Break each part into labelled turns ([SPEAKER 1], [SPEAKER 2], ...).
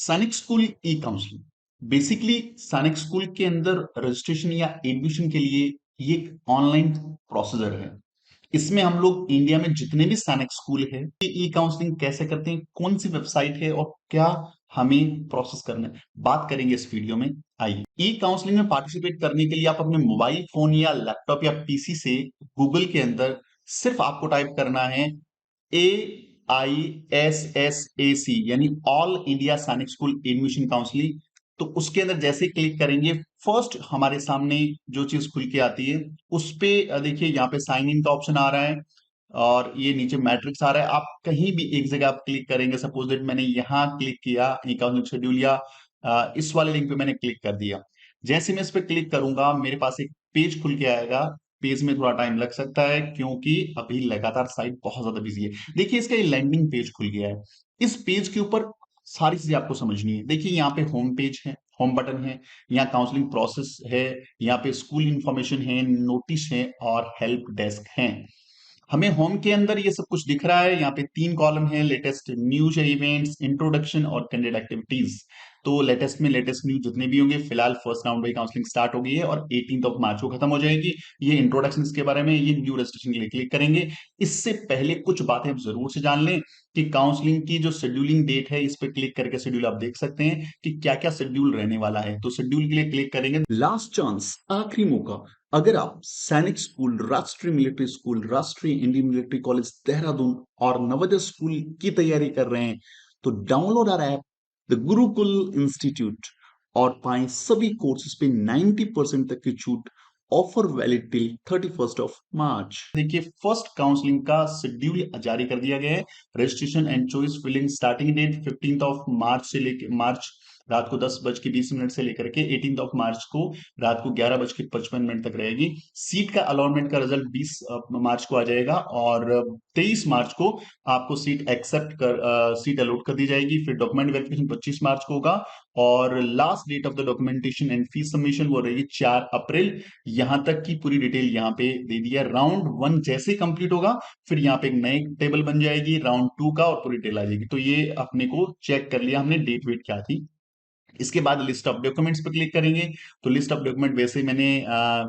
[SPEAKER 1] सैनिक स्कूल ई counselling basically सैनिक school के अंदर रजिस्ट्रेशन या एडमिशन के लिए ये एक ऑनलाइन प्रोसीजर है। इसमें हम लोग इंडिया में जितने भी सैनिक स्कूल है ई काउंसलिंग कैसे करते हैं, कौन सी वेबसाइट है और क्या हमें प्रोसेस करना है, बात करेंगे इस वीडियो में। आइए, ई काउंसलिंग में पार्टिसिपेट करने के लिए आप अपने मोबाइल फोन या लैपटॉप या पीसी से गूगल के अंदर सिर्फ आपको टाइप करना है AISSAC यानी ऑल इंडिया सैनिक स्कूल एडमिशन काउंसलिंग। तो उसके अंदर जैसे क्लिक करेंगे, फर्स्ट हमारे सामने जो चीज खुल के आती है उस पे देखिए यहाँ पे साइन इन का ऑप्शन आ रहा है और ये नीचे मैट्रिक्स आ रहा है। आप कहीं भी एक जगह आप क्लिक करेंगे, सपोज दैट मैंने यहाँ क्लिक किया काउंसलिंग शेड्यूल या इस वाले लिंक पे मैंने क्लिक कर दिया। जैसे मैं इस पे क्लिक करूंगा मेरे पास एक पेज खुल के आएगा। पेज में थोड़ा टाइम लग सकता है क्योंकि अभी लगातार साइट बहुत ज्यादा बिजी है। देखिए इसका ये लैंडिंग पेज खुल गया है। इस पेज के ऊपर सारी चीजें आपको समझनी है। देखिए यहाँ पे होम पेज है, होम बटन है, यहाँ काउंसलिंग प्रोसेस है, यहाँ पे स्कूल इंफॉर्मेशन है, नोटिस है और हेल्प डेस्क है। हमें होम के अंदर ये सब कुछ दिख रहा है। यहाँ पे 3 कॉलम है, लेटेस्ट न्यूज इवेंट्स, इंट्रोडक्शन और कैंडिडेट एक्टिविटीज। तो लेटेस्ट में लेटेस्ट न्यूज जितने भी होंगे, फिलहाल first round wise counselling start हो गई है और 18 मार्च को खत्म हो जाएगी। ये इंट्रोडक्शन के बारे में, ये न्यू रजिस्ट्रेशन के लिए क्लिक करेंगे। इससे पहले कुछ बातें आप जरूर से जान लें कि काउंसलिंग की जो शेड्यूलिंग डेट है, इस पे क्लिक करके शेड्यूल आप देख सकते हैं कि क्या क्या शेड्यूल रहने वाला है। तो शेड्यूल के लिए क्लिक करेंगे, लास्ट चांस, आखिरी मौका। अगर आप Sainik school, Rashtriya military school, Rashtriya Indian military college Dehradun और नवोदय स्कूल की तैयारी कर रहे हैं तो download our app the Gurukul institute और पाएं सभी कोर्सेज पे 90% तक की छूट। Offer valid till 31 March. देखिए फर्स्ट काउंसलिंग का शेड्यूल जारी कर दिया गया है। Registration and choice filling starting date 15 March से लेकर मार्च रात को 10:20 से लेकर के 18 मार्च को रात को 11:55 तक रहेगी। सीट का अलॉटमेंट का रिजल्ट 20 मार्च को आ जाएगा और 23 मार्च को आपको सीट एक्सेप्ट कर सीट अलॉट कर दी जाएगी। फिर डॉक्यूमेंट वेरिफिकेशन 25 मार्च को होगा और last date of the documentation and fees submission वो रहेगी 4 अप्रैल। यहां तक की पूरी डिटेल यहाँ पे दे दिया। राउंड 1 जैसे कंप्लीट होगा फिर यहाँ पे एक नई टेबल बन जाएगी राउंड 2 का और पूरी डिटेल आ जाएगी। तो ये अपने को चेक कर लिया हमने डेट वेट क्या थी। इसके बाद लिस्ट ऑफ डॉक्यूमेंट्स पर क्लिक करेंगे तो लिस्ट ऑफ डॉक्यूमेंट वैसे मैंने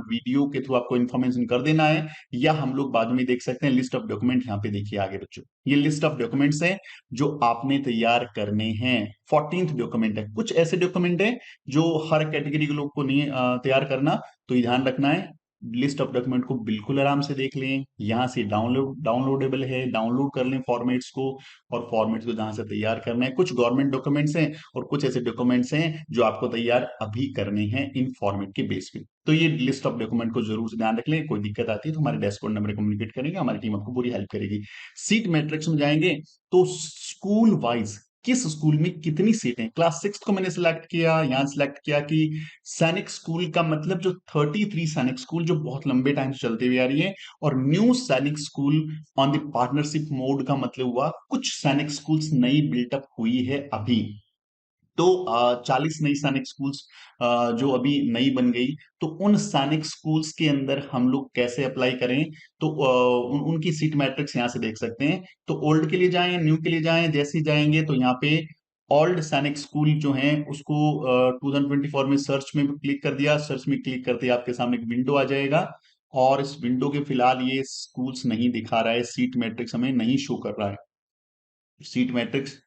[SPEAKER 1] वीडियो के थ्रू आपको इन्फॉर्मेशन कर देना है या हम लोग बाद में देख सकते हैं। लिस्ट ऑफ डॉक्यूमेंट यहाँ पे देखिए आगे बच्चों, ये लिस्ट ऑफ डॉक्यूमेंट्स हैं जो आपने तैयार करने हैं। 14th डॉक्यूमेंट है। कुछ ऐसे डॉक्यूमेंट है जो हर कैटेगरी के लोग को नहीं तैयार करना, तो ये ध्यान रखना है। लिस्ट ऑफ डॉक्यूमेंट को बिल्कुल आराम से देख लें, यहां से डाउनलोडेबल है, डाउनलोड कर लें फॉर्मेट्स को और फॉर्मेट्स को जहां से तैयार करना है। कुछ गवर्नमेंट डॉक्यूमेंट्स हैं और कुछ ऐसे डॉक्यूमेंट्स हैं जो आपको तैयार अभी करने हैं इन फॉर्मेट के बेस पे। तो ये लिस्ट ऑफ डॉक्यूमेंट को जरूर से ध्यान रख लें। कोई दिक्कत आती है तो हमारे डैशबोर्ड नंबर कम्युनिकेट करेंगे, हमारी टीम आपको पूरी हेल्प करेगी। सीट मैट्रिक्स में जाएंगे तो स्कूल वाइज किस स्कूल में कितनी सीटें, क्लास 6 को मैंने सिलेक्ट किया, यहां सिलेक्ट किया कि सैनिक स्कूल का मतलब जो 33 सैनिक स्कूल जो बहुत लंबे टाइम से चलते हुए आ रही है और न्यू सैनिक school on the partnership mode का मतलब हुआ कुछ सैनिक स्कूल्स नई बिल्टअप हुई है अभी। तो 40 नई सैनिक स्कूल्स जो अभी नई बन गई, तो उन सैनिक स्कूल्स के अंदर हम लोग कैसे अप्लाई करें। तो उनकी सीट मैट्रिक्स यहां से देख सकते हैं। तो ओल्ड के लिए जाएं, न्यू के लिए जाएं, जैसे ही जाएंगे तो यहाँ पे ओल्ड सैनिक स्कूल जो है उसको 2024 में सर्च में क्लिक कर दिया। सर्च में क्लिक करते ही आपके सामने एक विंडो आ जाएगा और इस विंडो के फिलहाल ये स्कूल्स नहीं दिखा रहा है, सीट मैट्रिक्स हमें नहीं शो कर रहा है। सीट मैट्रिक्स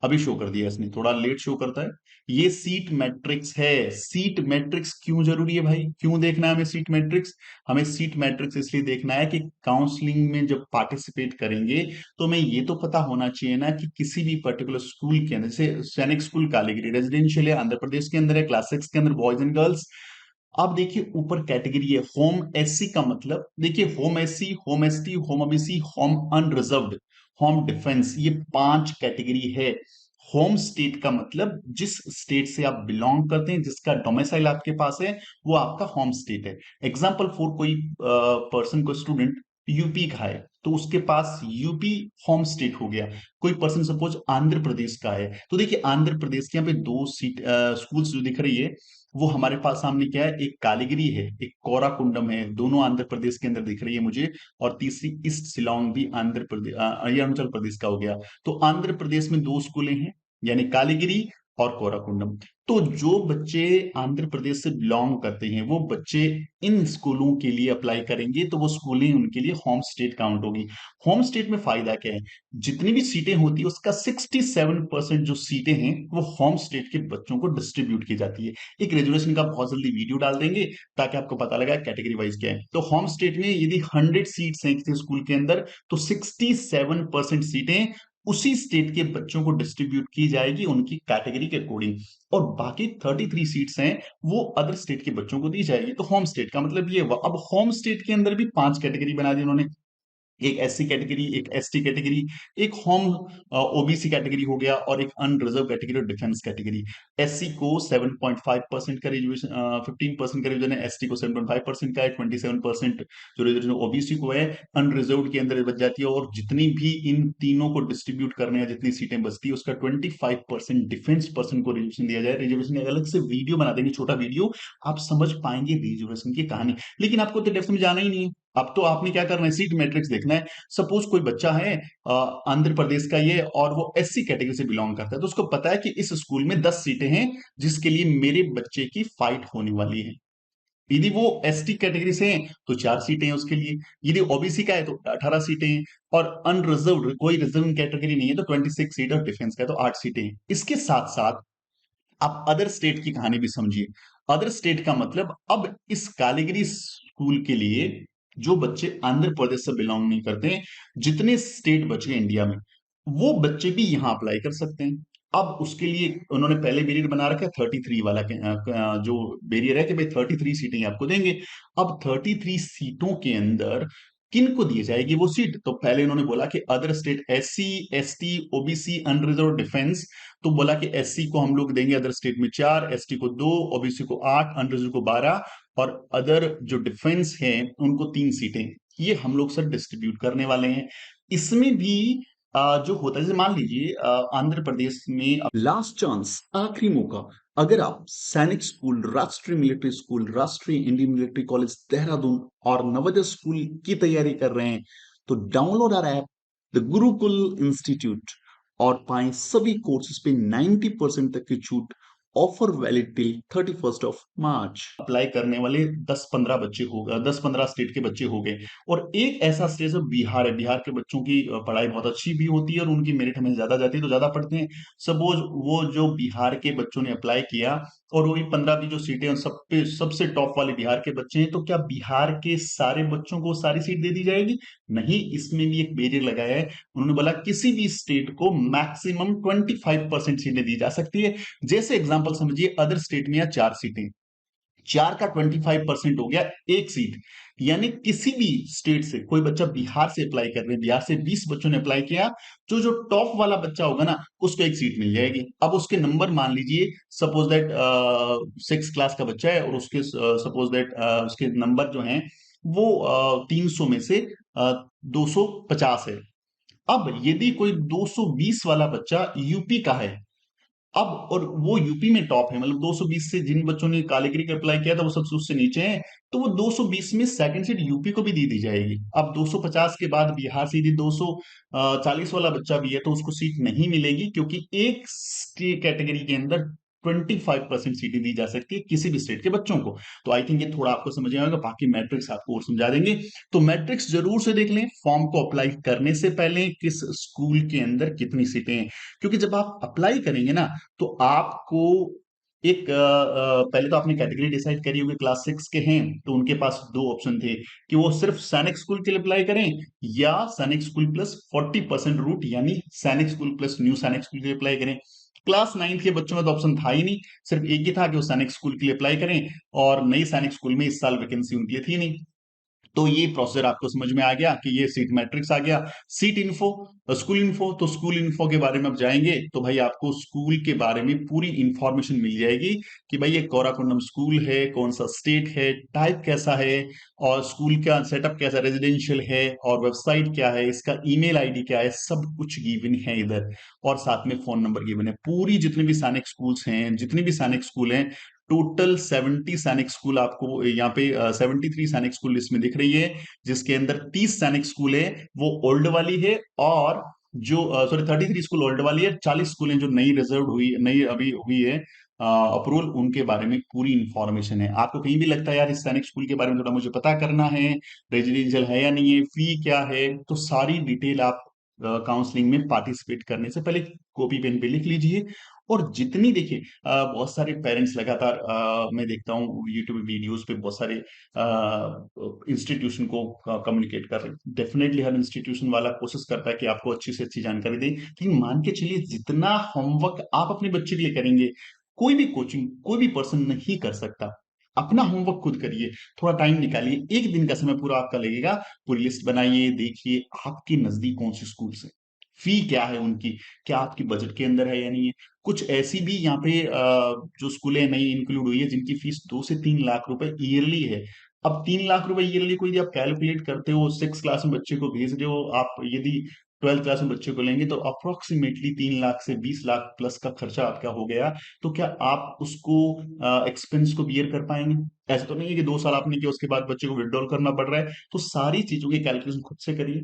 [SPEAKER 1] अभी शो कर दिया इसने, थोड़ा लेट शो करता है। ये सीट मैट्रिक्स है। सीट मैट्रिक्स क्यों जरूरी है भाई, क्यों देखना है हमें सीट मैट्रिक्स? हमें सीट मैट्रिक्स इसलिए देखना है कि काउंसलिंग में जब पार्टिसिपेट करेंगे तो हमें ये तो पता होना चाहिए ना कि किसी भी पर्टिकुलर स्कूल के अंदर, जैसे सैनिक स्कूल कालीगिरी रेजिडेंशियल है, आंध्र प्रदेश के अंदर है, क्लास 6 के अंदर बॉयज एंड गर्ल्स। अब देखिए ऊपर कैटेगरी है होम एससी का मतलब, देखिए home SC, home ST, home OBC, home unreserved, home defence, ये 5 कैटेगरी है। होम स्टेट का मतलब जिस स्टेट से आप बिलोंग करते हैं, जिसका डोमिसाइल आपके पास है, वो आपका होम स्टेट है। एग्जाम्पल फॉर कोई पर्सन, को स्टूडेंट यूपी का है तो उसके पास यूपी होम स्टेट हो गया। कोई पर्सन सपोज आंध्र प्रदेश का है तो देखिए आंध्र प्रदेश के यहाँ पे 2 सीट स्कूल्स जो दिख रही है वो हमारे पास सामने क्या है, एक कालीगिरी है, एक कोराकुंडम है, दोनों आंध्र प्रदेश के अंदर दिख रही है मुझे। और तीसरी ईस्ट शिलोंग भी आंध्र प्रदेश, ये अरुणाचल प्रदेश का हो गया। तो आंध्र प्रदेश में 2 स्कूलें हैं, यानी कालीगिरी और कोराकुंडम। तो जो बच्चे आंध्र प्रदेश से बिलोंग करते हैं वो बच्चे इन स्कूलों के लिए अप्लाई करेंगे तो वो स्कूलें उनके लिए होम स्टेट काउंट होगी। होम स्टेट में फायदा क्या है, जितनी भी सीटें होती है उसका 67% जो सीटें हैं वो होम स्टेट के बच्चों को डिस्ट्रीब्यूट की जाती है। एक रेजोल्यूशन का बहुत जल्दी वीडियो डाल देंगे ताकि आपको पता लगा कैटेगरी वाइज क्या है। तो होम स्टेट में यदि 100 सीट्स हैं किसी स्कूल के अंदर तो 67% सीटें उसी स्टेट के बच्चों को डिस्ट्रीब्यूट की जाएगी उनकी कैटेगरी के अकॉर्डिंग, और बाकी 33 सीट्स हैं वो अदर स्टेट के बच्चों को दी जाएगी। तो होम स्टेट का मतलब ये हुआ। अब होम स्टेट के अंदर भी 5 कैटेगरी बना दी उन्होंने, एक एससी कैटेगरी, एक एसटी कैटेगरी, एक होम ओबीसी कैटेगरी हो गया और एक अनरिजर्व कैटेगरी और डिफेंस कैटेगरी। एससी को 7.5% का रिजर्वेशन, 15% का रिजर्वेशन है, एसटी को 7.5% का है, 27% जो रिजर्वेशन ओबीसी को है, अनरिजर्व के अंदर बच जाती है। और जितनी भी इन तीनों को डिस्ट्रीब्यूट करने हैं जितनी सीटें बचती है उसका 25% डिफेंस पर्सन को रिजर्वेशन दिया जाए। रिजर्वेशन की अलग से वीडियो बना देंगे, छोटा वीडियो, आप समझ पाएंगे रिजर्वेशन की कहानी। लेकिन आपको तो डेप्थ में जाना ही नहीं है। अब तो आपने क्या करना है, सीट मैट्रिक्स देखना है। सपोज कोई बच्चा है आंध्र प्रदेश का ये और वो एससी कैटेगरी से बिलोंग करता है, तो उसको पता है कि इस स्कूल में 10 सीटें हैं जिसके लिए मेरे बच्चे की फाइट होने वाली है। यदि वो एसटी कैटेगरी से हैं तो 4 सीटें हैं उसके लिए, यदि ओबीसी का है तो 18 सीटें हैं, और अनरिजर्व कोई रिजर्व कैटेगरी नहीं है तो 26 सीट, और डिफेंस का है तो 8 सीटें हैं। इसके साथ साथ आप अदर स्टेट की कहानी भी समझिए। अदर स्टेट का मतलब अब इस कैटेगरी स्कूल के लिए जो बच्चे आंध्र प्रदेश से बिलोंग नहीं करते हैं, जितने स्टेट बचे इंडिया में वो बच्चे भी यहां अप्लाई कर सकते हैं। अब उसके लिए उन्होंने पहले बैरियर बना रखा है 33 वाला जो बैरियर है कि भाई 33 सीटें आपको देंगे। अब 33 सीटों के अंदर किन को दी जाएगी वो सीट, तो पहले उन्होंने बोला कि other state SC, ST, OBC, unreserved, defence. तो बोला कि एससी को हम लोग देंगे अदर स्टेट में 4, एसटी को 2, ओबीसी को 8, अनरिजर्व को 12, और अदर जो डिफेंस है उनको 3 सीटें। ये हम लोग सर डिस्ट्रीब्यूट करने वाले हैं। इसमें भी जो होता है जैसे मान लीजिए आंध्र प्रदेश में लास्ट चांस, आखिरी मौका, अगर आप Sainik school, Rashtriya military school, Rashtriya Indian military college Dehradun और नवोदय स्कूल की तैयारी कर रहे हैं तो download our app the Gurukul institute और पाएं सभी कोर्सेज पे 90% तक की छूट। Offer valid till 31 March. Apply करने वाले 10-15 बच्चे हो गए, 10-15 स्टेट के बच्चे हो गए। और एक ऐसा स्टेट जो बिहार है, बिहार के बच्चों की पढ़ाई बहुत अच्छी भी होती है और उनकी मेरिट हमें ज्यादा जाती है तो ज्यादा पढ़ते हैं। सपोज वो जो बिहार के बच्चों ने अप्लाई किया और वही 15 की जो सीटें उन सब पे सबसे टॉप वाले बिहार के बच्चे हैं, तो क्या बिहार के सारे बच्चों को सारी सीट दे दी जाएगी? नहीं, इसमें भी एक बैरियर लगाया है। उन्होंने बोला किसी भी स्टेट को मैक्सिमम 25% सीटें दी जा सकती है। जैसे एग्जांपल समझिए, अदर स्टेट में या 4 सीटें, 4 का 25% हो गया 1 सीट। यानी किसी भी स्टेट से कोई बच्चा बिहार से अप्लाई कर रहे हैं, बिहार से 20 बच्चों ने अप्लाई किया, जो जो टॉप वाला बच्चा होगा ना उसको 1 सीट मिल जाएगी। अब उसके नंबर मान लीजिए, सपोज दैट 6 क्लास का बच्चा है और उसके सपोज दैट उसके नंबर जो हैं वो 300 में से 250 है। अब यदि कोई 220 वाला बच्चा यूपी का है, अब और वो यूपी में टॉप है, मतलब 220 से जिन बच्चों ने कालीगरी का अप्लाई किया था वो सबसे उससे नीचे हैं, तो वो 220 में सेकंड सीट यूपी को भी दी जाएगी। अब 250 के बाद बिहार से यदि 240 वाला बच्चा भी है तो उसको सीट नहीं मिलेगी, क्योंकि एक कैटेगरी के अंदर 25% सीटें दी जा सकती है किसी भी स्टेट के बच्चों को। तो आई थिंक ये थोड़ा आपको समझ में आएगा, बाकी मैट्रिक्स आपको और समझा देंगे। तो मैट्रिक्स जरूर से देख लें फॉर्म को अप्लाई करने से पहले, किस स्कूल के अंदर कितनी सीटें हैं, क्योंकि जब आप अप्लाई करेंगे ना तो आपको एक पहले तो आपने कैटेगरी डिसाइड करी होगी, क्लास 6 के हैं तो उनके पास 2 ऑप्शन थे कि वो सिर्फ सैनिक स्कूल के लिए अप्लाई करें या सैनिक स्कूल प्लस 40% रूट, यानी सैनिक स्कूल प्लस न्यू सैनिक स्कूल के लिए अप्लाई करें। क्लास 9 के बच्चों में तो ऑप्शन था ही नहीं, सिर्फ एक ही था कि वो सैनिक स्कूल के लिए अप्लाई करें, और नई सैनिक स्कूल में इस साल वैकेंसी उनके लिए थी नहीं। तो ये प्रोसीजर आपको समझ में आ गया कि ये सीट मैट्रिक्स आ गया। सीट इन्फो, स्कूल इन्फो, तो स्कूल इन्फो के बारे में अब जाएंगे तो भाई आपको स्कूल के बारे में पूरी इंफॉर्मेशन मिल जाएगी कि भाई ये कोराकोंडम स्कूल है, कौन सा स्टेट है, टाइप कैसा है, और स्कूल का सेटअप कैसा, रेजिडेंशियल है, और वेबसाइट क्या है, इसका ईमेल आईडी क्या है, सब कुछ गिवन है इधर। और साथ में फोन नंबर गिवन है। पूरी जितनी भी सैनिक स्कूल्स हैं, जितनी भी सैनिक स्कूल हैं, टोटल 70 सैनिक स्कूल आपको यहाँ पे 73 सैनिक स्कूल लिस्ट में दिख रही है, जिसके अंदर 30 सैनिक स्कूल है वो ओल्ड वाली है, और जो सॉरी 33 स्कूल ओल्ड वाली है, 40 स्कूल हैं जो नई रिजर्व हुई, नई अभी हुई है अप्रूवल, उनके बारे में पूरी इंफॉर्मेशन है। आपको कहीं भी लगता है यार इस सैनिक स्कूल के बारे में थोड़ा मुझे पता करना है, रेजिडेंशियल है या नहीं है, फी क्या है, तो सारी डिटेल आप काउंसलिंग में पार्टिसिपेट करने से पहले कॉपी पेन पे लिख लीजिए। और जितनी देखिए बहुत सारे पेरेंट्स लगातार मैं देखता हूँ यूट्यूब वीडियोस पे बहुत सारे इंस्टीट्यूशन को कम्युनिकेट कर रहे हैं। डेफिनेटली हर इंस्टीट्यूशन वाला कोशिश करता है कि आपको अच्छी से अच्छी जानकारी दे, लेकिन मान के चलिए जितना होमवर्क आप अपने बच्चे के लिए करेंगे, कोई भी कोचिंग कोई भी पर्सन नहीं कर सकता। अपना होमवर्क खुद करिए, थोड़ा टाइम निकालिए, एक दिन का समय पूरा आपका लगेगा, पूरी लिस्ट बनाइए, देखिए आपके नजदीक कौन सी स्कूल है, फी क्या है उनकी, क्या आपकी बजट के अंदर है या नहीं है। कुछ ऐसी भी यहाँ पे जो स्कूलें नई इंक्लूड हुई है जिनकी फीस 2 से 3 लाख रुपए ईयरली है। अब 3 लाख रुपए ईयरली को यदि आप कैलकुलेट करते हो, 6 क्लास में बच्चे को भेज रहे हो आप, यदि 12 क्लास में बच्चे को लेंगे तो अप्रोक्सीमेटली 3 लाख से 20 लाख प्लस का खर्चा आपका हो गया। तो क्या आप उसको एक्सपेंस को बियर कर पाएंगे? ऐसा तो नहीं है कि 2 साल आपने किया उसके बाद बच्चे को विड्रॉल करना पड़ रहा है। तो सारी चीजों की कैलकुलेशन खुद से करिए।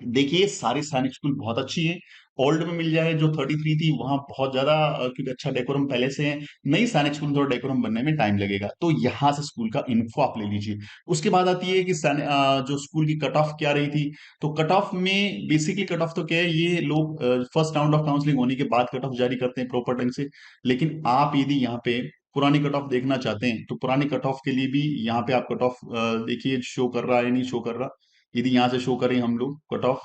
[SPEAKER 1] देखिए सारी सैनिक स्कूल बहुत अच्छी है। ओल्ड में मिल जाए जो 33 थी वहां बहुत ज्यादा क्योंकि अच्छा डेकोरम पहले से है। नई सैनिक स्कूल में थोड़ा डेकोरम बनने में टाइम लगेगा, तो यहाँ से स्कूल का इन्फो आप ले लीजिए। उसके बाद आती है कि जो स्कूल की कट ऑफ क्या रही थी। तो कट ऑफ में बेसिकली कट ऑफ तो क्या है, ये लोग फर्स्ट राउंड ऑफ काउंसलिंग होने के बाद कट ऑफ जारी करते हैं प्रॉपर ढंग से। लेकिन आप यदि यहाँ पे पुरानी कट ऑफ देखना चाहते हैं तो पुरानी कट ऑफ के लिए भी यहाँ पे आप कट ऑफ देखिए शो कर रहा है नहीं शो कर रहा। यदि यहाँ से शो करें हम लोग कट ऑफ,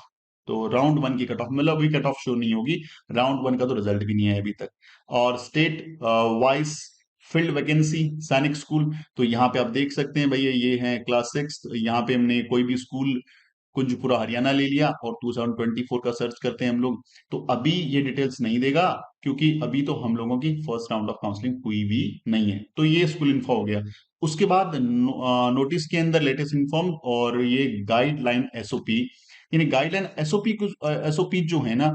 [SPEAKER 1] तो राउंड वन की कट ऑफ मतलब अभी कट ऑफ शो नहीं होगी। राउंड वन का तो रिजल्ट भी नहीं है अभी तक। और स्टेट वाइज फील्ड वैकेंसी सैनिक स्कूल, तो यहाँ पे आप देख सकते हैं भैया ये है क्लास 6, यहाँ पे हमने कोई भी स्कूल कुंजपुरा हरियाणा ले लिया और 2024 का सर्च करते हैं हम लोग, तो अभी ये डिटेल्स नहीं देगा क्योंकि अभी तो हम लोगों की फर्स्ट राउंड ऑफ काउंसलिंग हुई भी नहीं है। तो ये स्कूल इन्फो हो गया। उसके बाद नोटिस के अंदर लेटेस्ट इन्फॉर्म और ये गाइडलाइन एसओपी, यानी गाइडलाइन एसओपी को एसओपी जो है ना,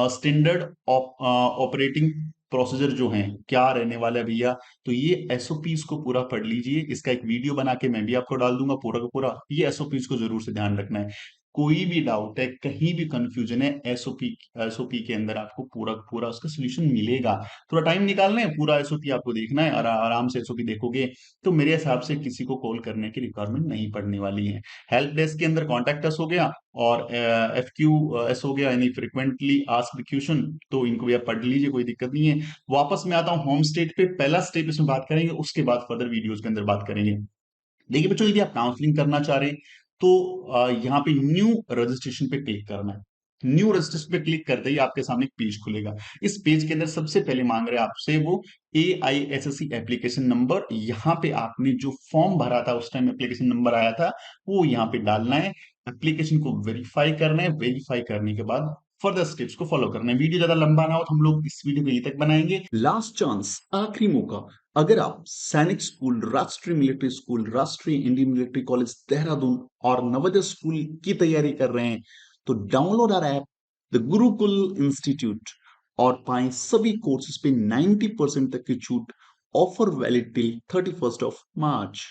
[SPEAKER 1] स्टैंडर्ड ऑपरेटिंग प्रोसीजर जो है क्या रहने वाला है भैया। तो ये एसओपीज को पूरा पढ़ लीजिए, इसका एक वीडियो बना के मैं भी आपको डाल दूंगा पूरा का पूरा। ये एसओपीज को जरूर से ध्यान रखना है। कोई भी डाउट है कहीं भी कंफ्यूजन है, एसओपी के अंदर आपको पूरा पूरा उसका सोल्यूशन मिलेगा। थोड़ा टाइम निकालना है, पूरा एसओपी आपको देखना है और आराम से एसओपी देखोगे तो मेरे हिसाब से किसी को कॉल करने की रिक्वायरमेंट नहीं पड़ने वाली है। हेल्प डेस्क के अंदर कॉन्टेक्ट अस हो गया और एफ क्यू एस हो गया, यानी फ्रिक्वेंटली आस्क्ड क्वेश्चन, तो इनको भी आप पढ़ लीजिए, कोई दिक्कत नहीं है। वापस मैं आता हूँ होम स्टेट पे, पहला स्टेप इसमें बात करेंगे, उसके बाद फर्दर वीडियोस के अंदर बात करेंगे। देखिए बच्चों यदि आप काउंसलिंग करना चाह रहे हैं तो यहाँ पे न्यू रजिस्ट्रेशन पे क्लिक करना है। न्यू रजिस्ट्रेशन पे क्लिक करते ही आपके सामने एक पेज खुलेगा। इस पेज के अंदर सबसे पहले मांग रहे हैं आपसे वो AISSE एप्लीकेशन नंबर। यहाँ पे आपने जो फॉर्म भरा था उस टाइम एप्लीकेशन नंबर आया था वो यहाँ पे डालना है। एप्लीकेशन को वेरीफाई करना है, वेरीफाई करने के बाद फर्दर स्टेप्स को फॉलो करना है। वीडियो ज्यादा लंबा ना हो तो हम लोग इस वीडियो को यहीं तक बनाएंगे। लास्ट चांस, आखिरी मौका, अगर आप Sainik school, Rashtriya military school, Rashtriya Indian military college Dehradun और नवोदय स्कूल की तैयारी कर रहे हैं तो download our app the Gurukul institute और पाएं सभी कोर्सेज पे 90% तक की छूट। ऑफर वैलिड टिल 31 मार्च।